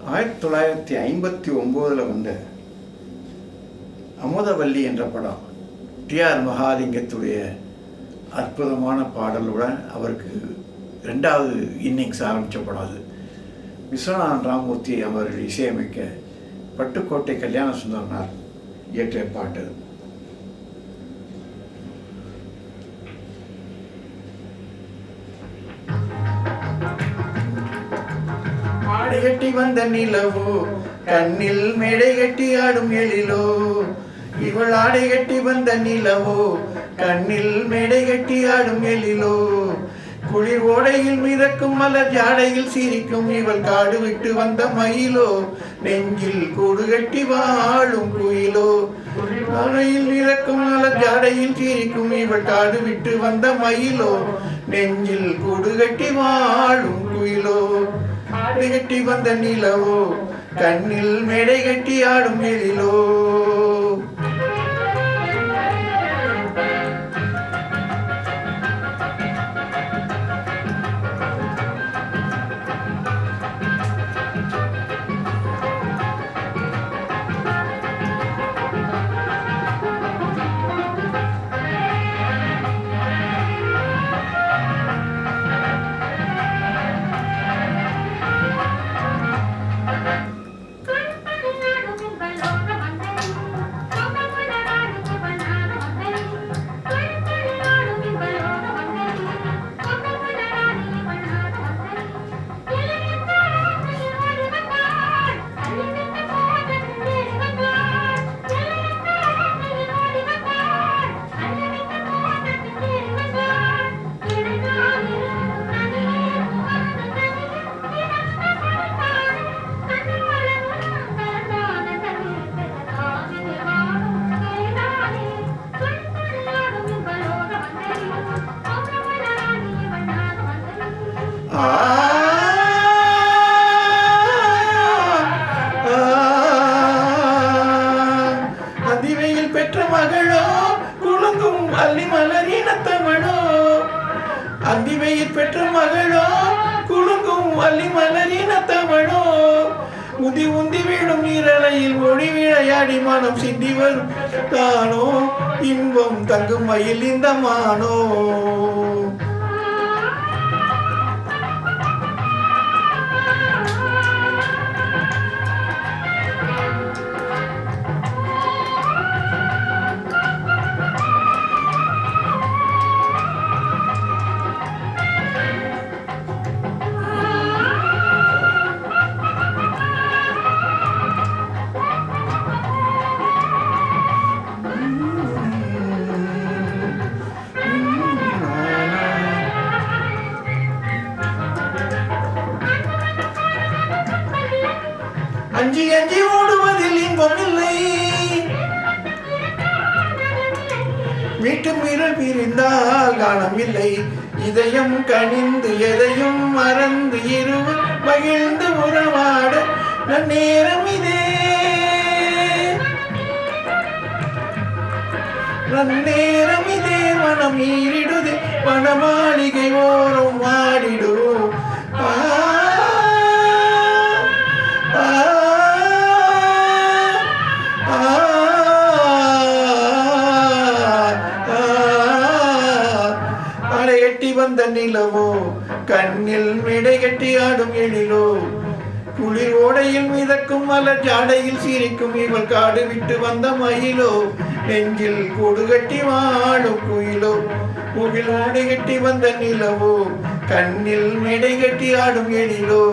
1959 வந்த அமுதவல்லி என்ற படம் டிஆர் மகாலிங்கத்துடைய அற்புதமான பாடலுடன் அவருக்கு 2வது இன்னிங்ஸ் ஆரம்பித்த படம் அது. விஸ்வநாதன் ராமமூர்த்தி அவர் இசையமைக்க பட்டுக்கோட்டை கல்யாண சுந்தரனார் இயற்றிய பாட்டு. ஆடை கட்டி வந்த நிலவோ கண்ணில் மேடை கட்டி ஆடும் எழிலோ, இவள் ஆடை கட்டி வந்த நிலவோ கண்ணில் மேடை கட்டி ஆடும் எழிலோ, குளிர் ஓடையில் மிதக்கும் மலர் ஜாடையில் சிரிக்கும் இவள் காடு விட்டு வந்த மயிலோ, நெஞ்சில் கூடு கட்டி வாழும் குயிலோ, ஓடையில் மிதக்கும் மலர் ஜாடையில் சிரிக்கும் இவள் காடு விட்டு வந்த மயிலோ, நெஞ்சில் கூடு கட்டி வாழும் குயிலோ, ஆடை கட்டி வந்த நிலவோ கண்ணில் மேடை கட்டி ஆடும் எழிலோ. அதிவையில் பெற்ற மகளோ குலுங்கும் அல்லி மலரினத்தவளோ, அதிவையில் பெற்ற மகளோ குலுங்கும் அல்லி மலரினத்தவளோ, உந்தி உந்தி வீடும் நீரலையில் ஒளி விளையாடி மனம் சிந்தி வரும் தானோ, இன்பம் தங்கும் மயில் இந்த மானோ. அஞ்சி அஞ்சி ஓடுவதில் இன்பமில்லை, வீட்டு மீறல் பிரிந்தால் காணமில்லை, இதயம் கனிந்து எதையும் மறந்து இருவர் மகிழ்ந்து உறவாட நன்னேரம் இதே, நன்னேரம் இதே மனம் ஈரிடுதே மனமாளிகை ஓரம் வாடிடும். ஆடை கட்டி வந்த நிலவோ கண்ணில் மேடை கட்டி ஆடும் எழிலோ, குளிர் ஓடையில் மிதக்கும் மலர் ஜாடையில் சிரிக்கும் இவள் காடு விட்டு வந்த மயிலோ, நெஞ்சில் கூடு கட்டி வாழும் குயிலோ, முகில் ஆடை கட்டி வந்த நிலவோ கண்ணில் மேடை கட்டி ஆடும் எழிலோ.